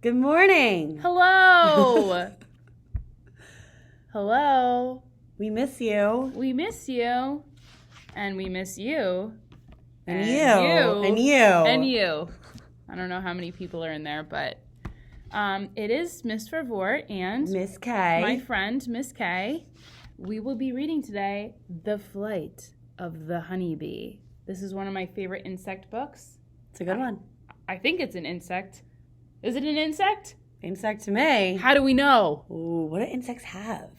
Good morning. Hello. Hello. We miss you. We miss you. And we miss you. And you. I don't know how many people are in there, but it is Miss Vervort and Miss K. My friend, Miss K. We will be reading today The Flight of the Honeybee. This is one of my favorite insect books. It's a good one. I think it's an insect. Is it an insect? Insect to me. How do we know? Ooh, what do insects have?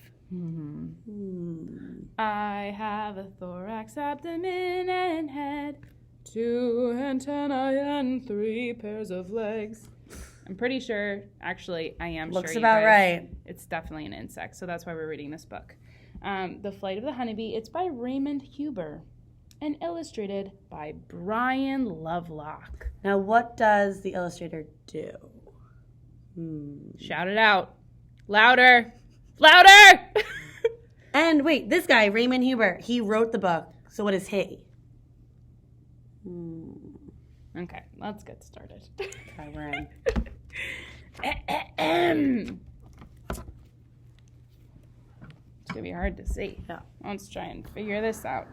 I have a thorax, abdomen, and head, 2 antennae, and 3 pairs of legs. I'm pretty sure, actually, I am Looks sure. about right. It's definitely an insect, so that's why we're reading this book. The Flight of the Honeybee, it's by Raymond Huber and illustrated by Brian Lovelock. Now, what does the illustrator do? Shout it out. Louder. Louder! And wait, this guy, Raymond Huber, he wrote the book. So what is he? Okay, let's get started. Okay, we're in. It's going to be hard to see. Yeah. Let's try and figure this out.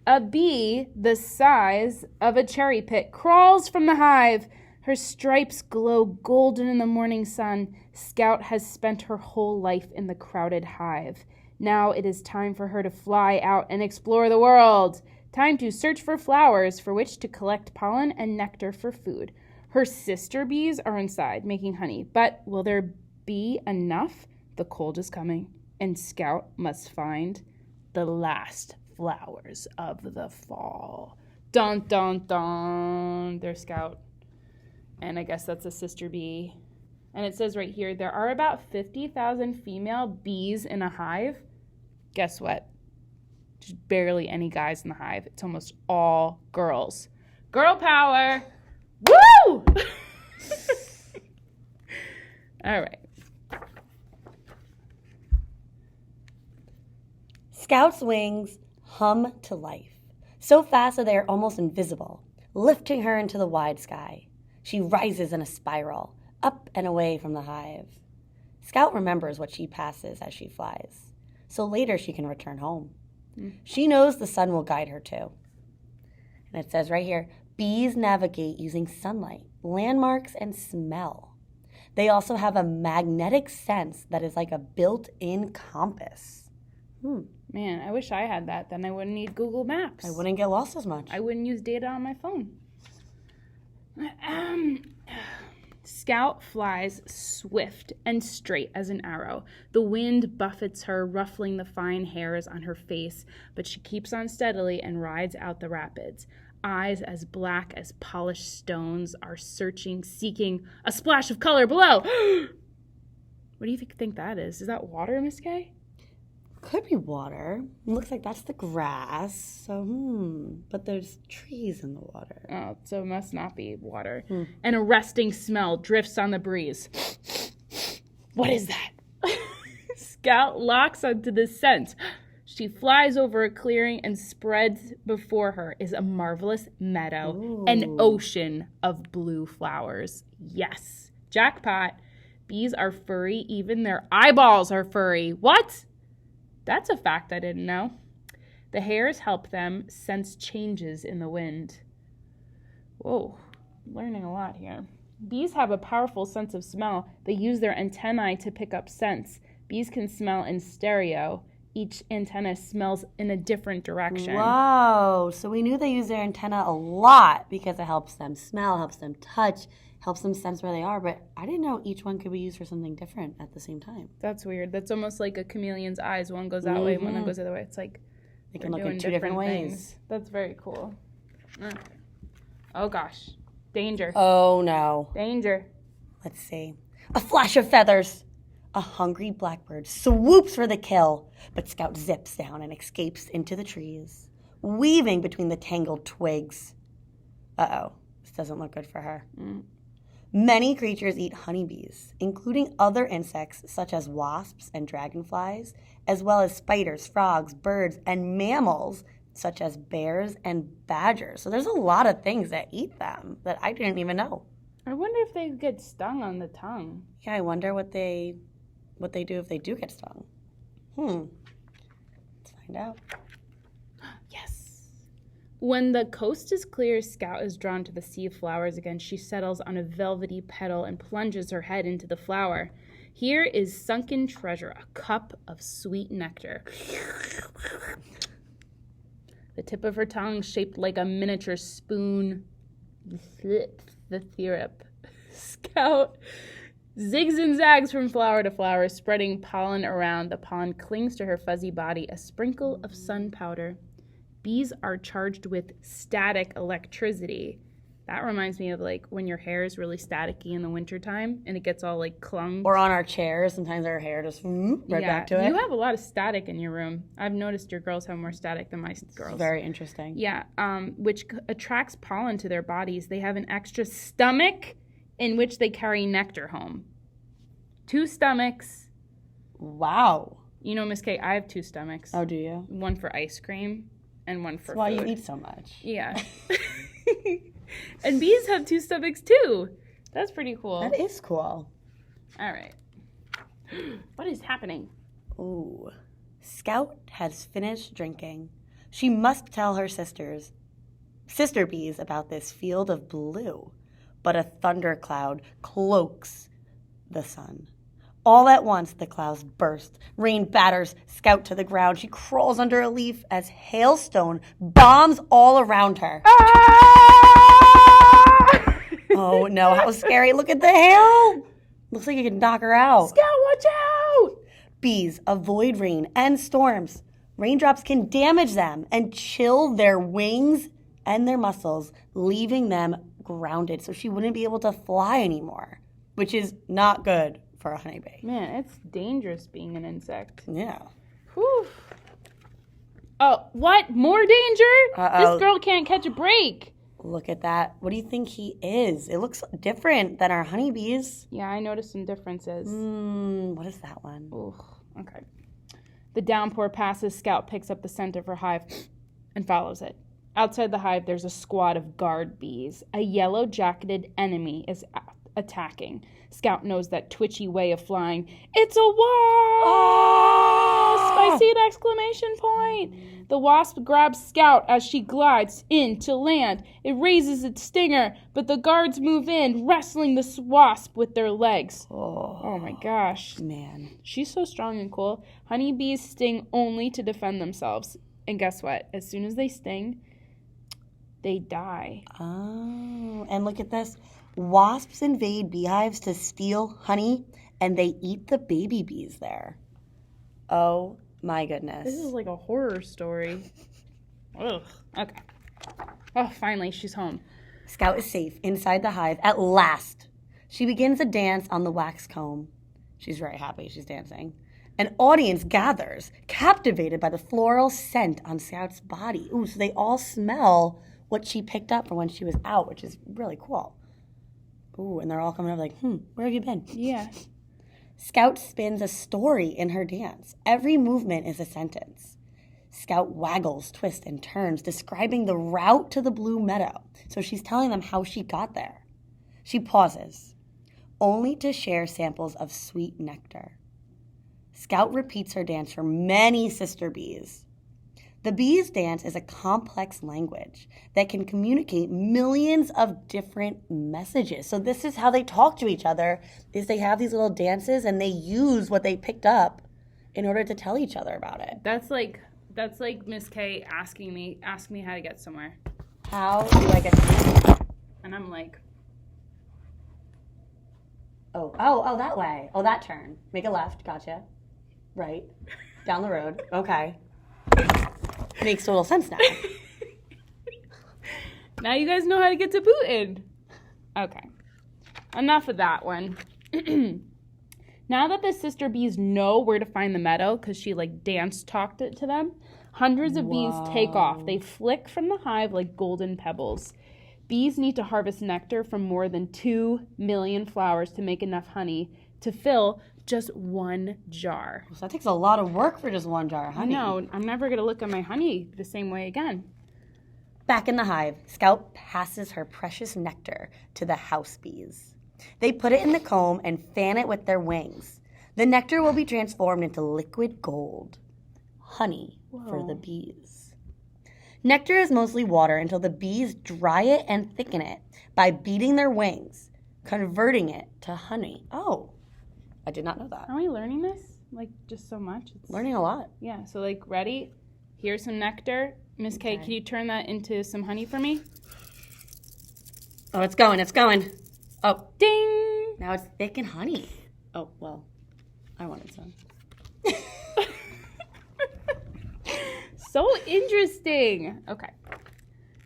A bee the size of a cherry pit crawls from the hive. Her stripes glow golden in the morning sun. Scout has spent her whole life in the crowded hive. Now it is time for her to fly out and explore the world. Time to search for flowers for which to collect pollen and nectar for food. Her sister bees are inside making honey, but will there be enough? The cold is coming, and Scout must find the last flowers of the fall. Dun, dun, dun. There's Scout. And I guess that's a sister bee. And it says right here, there are about 50,000 female bees in a hive. Guess what? Just barely any guys in the hive. It's almost all girls. Girl power! Woo! All right. Scout's wings hum to life, so fast that they are almost invisible, lifting her into the wide sky. She rises in a spiral, up and away from the hive. Scout remembers what she passes as she flies, so later she can return home. She knows the sun will guide her too. And it says right here, bees navigate using sunlight, landmarks, and smell. They also have a magnetic sense that is like a built-in compass. Man, I wish I had that. Then I wouldn't need Google Maps. I wouldn't get lost as much. I wouldn't use data on my phone. Scout flies swift and straight as an arrow. The wind buffets her, ruffling the fine hairs on her face, but she keeps on steadily and rides out the rapids. Eyes as black as polished stones are searching, seeking a splash of color below. What do you think that is? Is that water, Miss Kay? Could be water. It looks like that's the grass. So, but there's trees in the water. Oh, so it must not be water. An arresting smell drifts on the breeze. What is that? Scout locks onto the scent. She flies over a clearing and spreads before her is a marvelous meadow, an ocean of blue flowers. Yes, jackpot. Bees are furry, even their eyeballs are furry. What? That's a fact I didn't know. The hairs help them sense changes in the wind. Whoa, learning a lot here. Bees have a powerful sense of smell. They use their antennae to pick up scents. Bees can smell in stereo. Each antenna smells in a different direction. Whoa, so we knew they use their antenna a lot because it helps them smell, helps them touch, helps them sense where they are, but I didn't know each one could be used for something different at the same time. That's weird. That's almost like a chameleon's eyes. One goes that way, one goes the other way. It's like they can look in two different ways. Things. That's very cool. Oh gosh. Danger. Oh no. Danger. Let's see. A flash of feathers. A hungry blackbird swoops for the kill, but Scout zips down and escapes into the trees, weaving between the tangled twigs. Uh-oh. This doesn't look good for her. Many creatures eat honeybees, including other insects such as wasps and dragonflies, as well as spiders, frogs, birds, and mammals such as bears and badgers. So there's a lot of things that eat them that I didn't even know. I wonder if they get stung on the tongue. Yeah, I wonder what they do if they do get stung. Let's find out. Yes. When the coast is clear, Scout is drawn to the sea of flowers again. She settles on a velvety petal and plunges her head into the flower. Here is sunken treasure, a cup of sweet nectar. The tip of her tongue shaped like a miniature spoon. The syrup. Scout zigs and zags from flower to flower, spreading pollen around. The pollen clings to her fuzzy body, a sprinkle of sun powder. Bees are charged with static electricity. That reminds me of like when your hair is really staticky in the wintertime and it gets all like clung. Or on our chairs, sometimes our hair just back to it. You have a lot of static in your room. I've noticed your girls have more static than my girls. Very interesting. Yeah, which attracts pollen to their bodies. They have an extra stomach in which they carry nectar home. 2 stomachs. Wow. You know, Miss Kate, I have 2 stomachs. Oh, do you? One for ice cream and one for That's why food. you eat so much. Yeah. And bees have 2 stomachs too. That's pretty cool. That is cool. All right. What is happening? Ooh. Scout has finished drinking. She must tell her sister bees about this field of blue. But a thundercloud cloaks the sun. All at once, the clouds burst. Rain batters Scout to the ground. She crawls under a leaf as hailstone bombs all around her. Oh, no. How scary. Look at the hail. Looks like it could knock her out. Scout, watch out! Bees avoid rain and storms. Raindrops can damage them and chill their wings and their muscles, leaving them grounded so she wouldn't be able to fly anymore, which is not good for a honeybee. Man, it's dangerous being an insect. Yeah. Whew. Oh, what? More danger? Uh-oh. This girl can't catch a break. Look at that. What do you think he is? It looks different than our honeybees. Yeah, I noticed some differences. What is that one? Ooh, okay. The downpour passes. Scout picks up the scent of her hive and follows it. Outside the hive, there's a squad of guard bees. A yellow-jacketed enemy is attacking. Scout knows that twitchy way of flying. It's a wasp! I see an exclamation point. The wasp grabs Scout as she glides in to land. It raises its stinger, but the guards move in, wrestling the wasp with their legs. Oh my gosh. Man. She's so strong and cool. Honeybees sting only to defend themselves. And guess what? As soon as they sting, they die. Oh, and look at this. Wasps invade beehives to steal honey, and they eat the baby bees there. Oh, my goodness. This is like a horror story. Ugh. Okay. Oh, finally, she's home. Scout is safe inside the hive at last. She begins a dance on the wax comb. She's very happy she's dancing. An audience gathers, captivated by the floral scent on Scout's body. Ooh, so they all smell what she picked up from when she was out, which is really cool. Ooh, and they're all coming up like, where have you been? Yeah. Scout spins a story in her dance. Every movement is a sentence. Scout waggles, twists, and turns, describing the route to the blue meadow. So she's telling them how she got there. She pauses, only to share samples of sweet nectar. Scout repeats her dance for many sister bees. The bees' dance is a complex language that can communicate millions of different messages. So this is how they talk to each other, is they have these little dances and they use what they picked up in order to tell each other about it. That's like Miss K asking me how to get somewhere. How do I get to And I'm like, Oh, that way. Oh, that turn. Make a left. Gotcha. Right. Down the road. Okay. Makes total sense now. now you guys know how to get to Bootin. Okay. Enough of that one. Now that the sister bees know where to find the meadow, because she dance talked it to them, hundreds of bees take off. They flick from the hive like golden pebbles. Bees need to harvest nectar from more than 2 million flowers to make enough honey to fill just 1 jar. So that takes a lot of work for just 1 jar of honey. No, I'm never going to look at my honey the same way again. Back in the hive, Scout passes her precious nectar to the house bees. They put it in the comb and fan it with their wings. The nectar will be transformed into liquid gold. Honey for the bees. Nectar is mostly water until the bees dry it and thicken it by beating their wings, converting it to honey. Oh, I did not know that. Are we learning this? Like, just so much? It's... Learning a lot. Yeah, so, like, ready? Here's some nectar. Miss Kay, can you turn that into some honey for me? Oh, it's going. Oh. Ding! Now it's thick and honey. Oh, well, I wanted some. So interesting. Okay.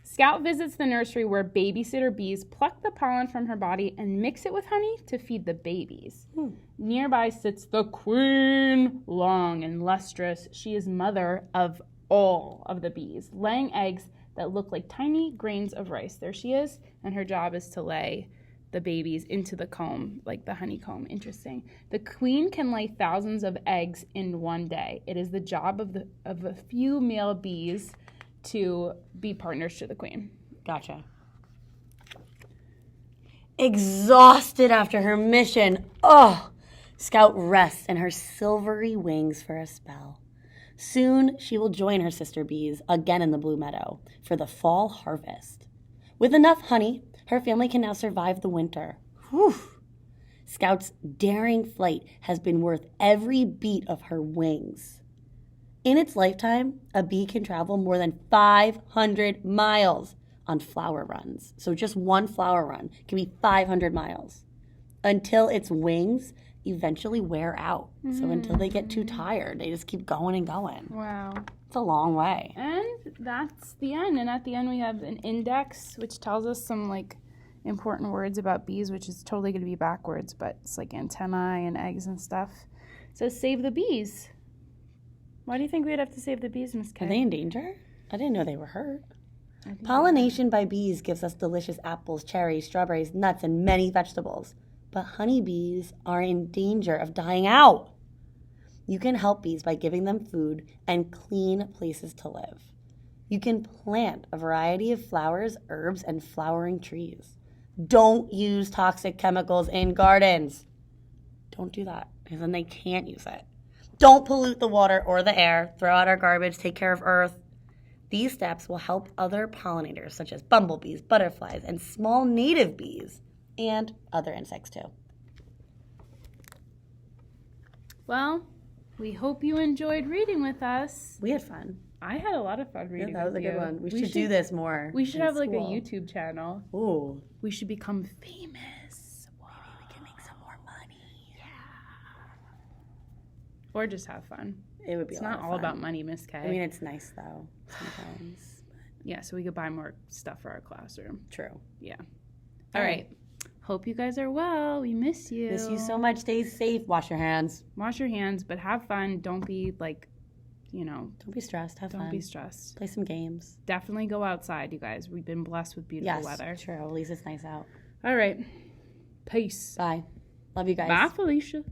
Scout visits the nursery where babysitter bees pluck the pollen from her body and mix it with honey to feed the babies. Nearby sits the queen, long and lustrous. She is mother of all of the bees, laying eggs that look like tiny grains of rice. There she is, and her job is to lay the babies into the comb, like the honeycomb. Interesting. The queen can lay thousands of eggs in one day. It is the job of a few male bees to be partners to the queen. Gotcha. Exhausted after her mission, Scout rests in her silvery wings for a spell. Soon she will join her sister bees again in the Blue Meadow for the fall harvest. With enough honey, her family can now survive the winter. Whew. Scout's daring flight has been worth every beat of her wings. In its lifetime, a bee can travel more than 500 miles on flower runs. So just one flower run can be 500 miles until its wings eventually wear out. So until they get too tired, they just keep going and going. Wow. It's a long way. And that's the end. And at the end we have an index which tells us some like important words about bees, which is totally going to be backwards, but it's like antennae and eggs and stuff. It says save the bees. Why do you think we'd have to save the bees, Miss Kay? Are they in danger? I didn't know they were hurt. Pollination by bees gives us delicious apples, cherries, strawberries, nuts, and many vegetables. But honeybees are in danger of dying out. You can help bees by giving them food and clean places to live. You can plant a variety of flowers, herbs, and flowering trees. Don't use toxic chemicals in gardens. Don't do that, because then they can't use it. Don't pollute the water or the air. Throw out our garbage. Take care of Earth. These steps will help other pollinators, such as bumblebees, butterflies, and small native bees, and other insects too. Well, we hope you enjoyed reading with us. We had fun. I had a lot of fun reading That was with a good you. one. We should do this more. We should in have like a school. YouTube channel. Ooh. We should become famous. Maybe we can make some more money. Or just have fun. It would be It's a lot not of all fun. about money, Miss Kay. I mean, it's nice though, sometimes. Yeah, so we could buy more stuff for our classroom. True. Yeah. All right. Hope you guys are well. We miss you. Miss you so much. Stay safe. Wash your hands. Wash your hands, but have fun. Don't be like, Don't be stressed. Have fun. don't be stressed. Play some games. Definitely go outside, you guys. We've been blessed with beautiful Yes, weather. true. At least it's nice out. All right. Peace. Bye. Love you guys. Bye, Felicia.